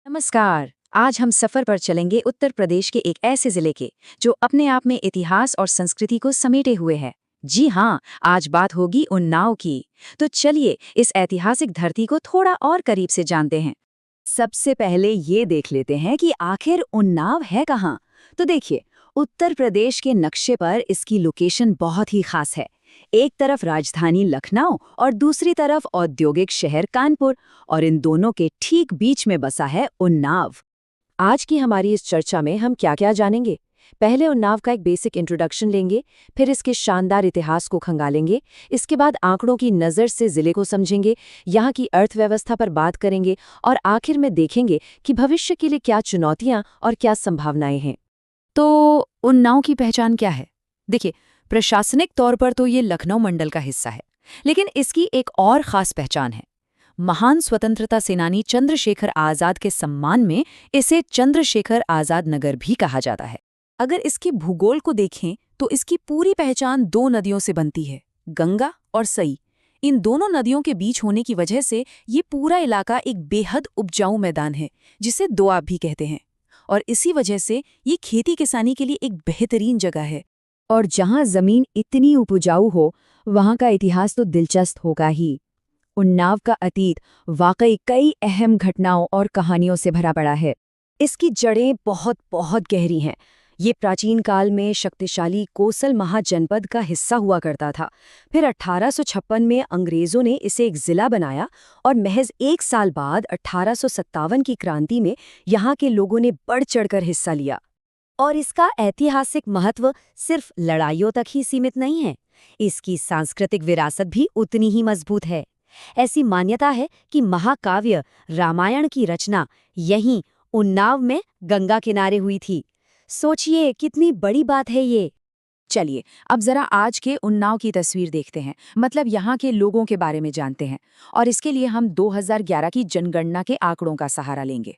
नमस्कार। आज हम सफर पर चलेंगे उत्तर प्रदेश के एक ऐसे जिले के जो अपने आप में इतिहास और संस्कृति को समेटे हुए है। जी हाँ, आज बात होगी उन्नाव की। तो चलिए इस ऐतिहासिक धरती को थोड़ा और करीब से जानते हैं। सबसे पहले ये देख लेते हैं कि आखिर उन्नाव है कहाँ। तो देखिए, उत्तर प्रदेश के नक्शे पर इसकी लोकेशन बहुत ही खास है। एक तरफ राजधानी लखनऊ और दूसरी तरफ औद्योगिक शहर कानपुर, और इन दोनों के ठीक बीच में बसा है उन्नाव। आज की हमारी इस चर्चा में हम क्या क्या जानेंगे? पहले उन्नाव का एक बेसिक इंट्रोडक्शन लेंगे, फिर इसके शानदार इतिहास को खंगालेंगे, इसके बाद आंकड़ों की नज़र से जिले को समझेंगे, यहाँ की अर्थव्यवस्था पर बात करेंगे और आखिर में देखेंगे कि भविष्य के लिए क्या चुनौतियाँ और क्या संभावनाएं हैं। तो उन्नाव की पहचान क्या है? देखिए, प्रशासनिक तौर पर तो ये लखनऊ मंडल का हिस्सा है, लेकिन इसकी एक और खास पहचान है। महान स्वतंत्रता सेनानी चंद्रशेखर आजाद के सम्मान में इसे चंद्रशेखर आजाद नगर भी कहा जाता है। अगर इसके भूगोल को देखें तो इसकी पूरी पहचान दो नदियों से बनती है, गंगा और सई। इन दोनों नदियों के बीच होने की वजह से ये पूरा इलाका एक बेहद उपजाऊ मैदान है, जिसे दोआब भी कहते हैं। और इसी वजह से ये खेती किसानी के लिए एक बेहतरीन जगह है। और जहाँ जमीन इतनी उपजाऊ हो, वहाँ का इतिहास तो दिलचस्प होगा ही। उन्नाव का अतीत वाकई कई अहम घटनाओं और कहानियों से भरा पड़ा है। इसकी जड़ें बहुत बहुत गहरी हैं। ये प्राचीन काल में शक्तिशाली कोसल महाजनपद का हिस्सा हुआ करता था। फिर 1856 में अंग्रेजों ने इसे एक जिला बनाया और महज एक साल बाद 1857 की क्रांति में यहाँ के लोगों ने बढ़ चढ़कर हिस्सा लिया। और इसका ऐतिहासिक महत्व सिर्फ लड़ाइयों तक ही सीमित नहीं है, इसकी सांस्कृतिक विरासत भी उतनी ही मजबूत है। ऐसी मान्यता है कि महाकाव्य रामायण की रचना यहीं उन्नाव में गंगा किनारे हुई थी। सोचिए कितनी बड़ी बात है ये। चलिए अब जरा आज के उन्नाव की तस्वीर देखते हैं, मतलब यहाँ के लोगों के बारे में जानते हैं। और इसके लिए हम 2011 की जनगणना के आंकड़ों का सहारा लेंगे।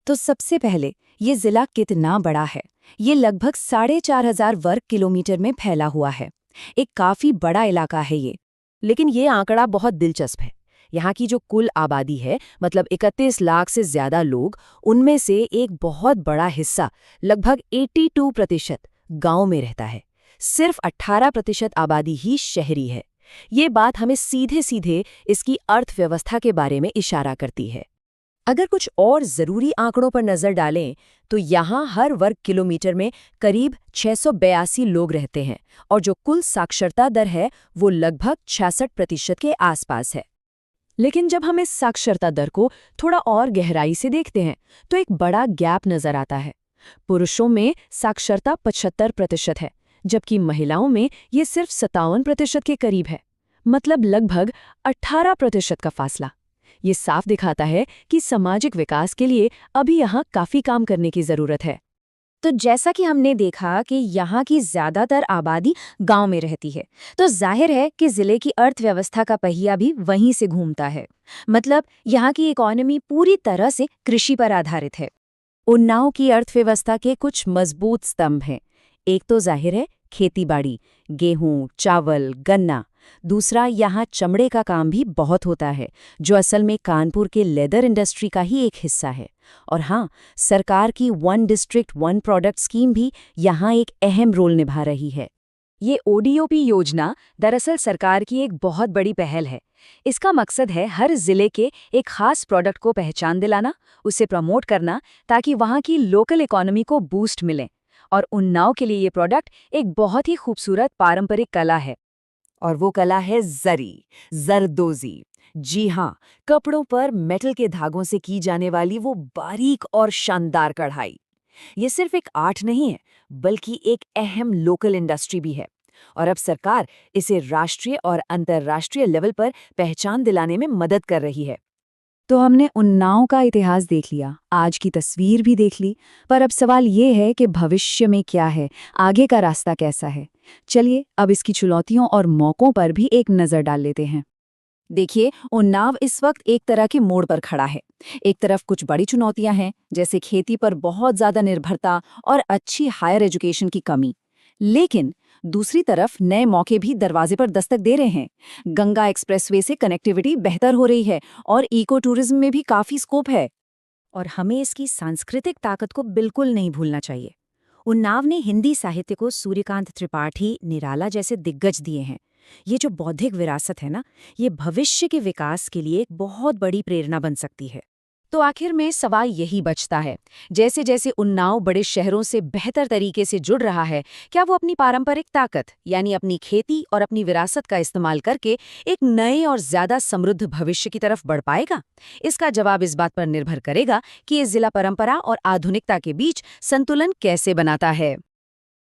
तो सबसे पहले ये जिला कितना बड़ा है। ये लगभग 4,500 वर्ग किलोमीटर में फैला हुआ है। एक काफी बड़ा इलाका है ये। लेकिन ये आंकड़ा बहुत दिलचस्प है। यहाँ की जो कुल आबादी है, मतलब 31 लाख से ज्यादा लोग, उनमें से एक बहुत बड़ा हिस्सा, लगभग 82% गांव में रहता है। सिर्फ 18% आबादी ही शहरी है। ये बात हमें सीधे सीधे इसकी अर्थव्यवस्था के बारे में इशारा करती है। अगर कुछ और जरूरी आंकड़ों पर नजर डालें तो यहाँ हर वर्ग किलोमीटर में करीब 682 लोग रहते हैं, और जो कुल साक्षरता दर है वो लगभग 66% के आसपास है। लेकिन जब हम इस साक्षरता दर को थोड़ा और गहराई से देखते हैं तो एक बड़ा गैप नजर आता है। पुरुषों में साक्षरता 75% है, जबकि महिलाओं में ये सिर्फ 57% के करीब है। मतलब लगभग 18% का फासला। ये साफ दिखाता है कि सामाजिक विकास के लिए अभी यहाँ काफी काम करने की जरूरत है। तो जैसा कि हमने देखा कि यहाँ की ज्यादातर आबादी गांव में रहती है, तो जाहिर है कि जिले की अर्थव्यवस्था का पहिया भी वहीं से घूमता है। मतलब यहाँ की इकोनॉमी पूरी तरह से कृषि पर आधारित है। उन्नाव की अर्थव्यवस्था के कुछ मजबूत स्तंभ हैं। एक तो जाहिर है खेतीबाड़ी, गेहूं, चावल, गन्ना। दूसरा, यहाँ चमड़े का काम भी बहुत होता है, जो असल में कानपुर के लेदर इंडस्ट्री का ही एक हिस्सा है। और हाँ, सरकार की one district one product scheme भी यहाँ एक अहम रोल निभा रही है। ये ओडीओपी योजना दरअसल सरकार की एक बहुत बड़ी पहल है। इसका मकसद है हर जिले के एक खास प्रोडक्ट को पहचान दिलाना, उसे प्रमोट करना, ताकि वहाँ की लोकल इकोनॉमी को बूस्ट मिले। और उन्नाव के लिए ये प्रोडक्ट एक बहुत ही खूबसूरत पारंपरिक कला है, और वो कला है जरदोजी। जी हाँ, कपड़ों पर मेटल के धागों से की जाने वाली वो बारीक और शानदार कढ़ाई। ये सिर्फ एक आर्ट नहीं है, बल्कि एक अहम लोकल इंडस्ट्री भी है। और अब सरकार इसे राष्ट्रीय और अंतर्राष्ट्रीय लेवल पर पहचान दिलाने में मदद कर रही है। तो हमने उन्नाव का इतिहास देख लिया, आज की तस्वीर भी देख ली, पर अब सवाल ये है कि भविष्य में क्या है, आगे का रास्ता कैसा है। चलिए अब इसकी चुनौतियों और मौकों पर भी एक नज़र डाल लेते हैं। देखिए, उन्नाव इस वक्त एक तरह के मोड़ पर खड़ा है। एक तरफ कुछ बड़ी चुनौतियां हैं, जैसे खेती पर बहुत ज़्यादा निर्भरता और अच्छी हायर एजुकेशन की कमी। लेकिन दूसरी तरफ नए मौके भी दरवाजे पर दस्तक दे रहे हैं। गंगा एक्सप्रेसवे से कनेक्टिविटी बेहतर हो रही है और इको टूरिज्म में भी काफ़ी स्कोप है। और हमें इसकी सांस्कृतिक ताकत को बिल्कुल नहीं भूलना चाहिए। उन्नाव ने हिंदी साहित्य को सूर्यकांत त्रिपाठी, निराला जैसे दिग्गज दिए हैं। ये जो बौद्धिक विरासत है ना, ये भविष्य के विकास के लिए एक बहुत बड़ी प्रेरणा बन सकती है। तो आखिर में सवाल यही बचता है, जैसे जैसे उन्नाव बड़े शहरों से बेहतर तरीके से जुड़ रहा है, क्या वो अपनी पारंपरिक ताकत यानी अपनी खेती और अपनी विरासत का इस्तेमाल करके एक नए और ज्यादा समृद्ध भविष्य की तरफ बढ़ पाएगा? इसका जवाब इस बात पर निर्भर करेगा कि ये जिला परंपरा और आधुनिकता के बीच संतुलन कैसे बनाता है।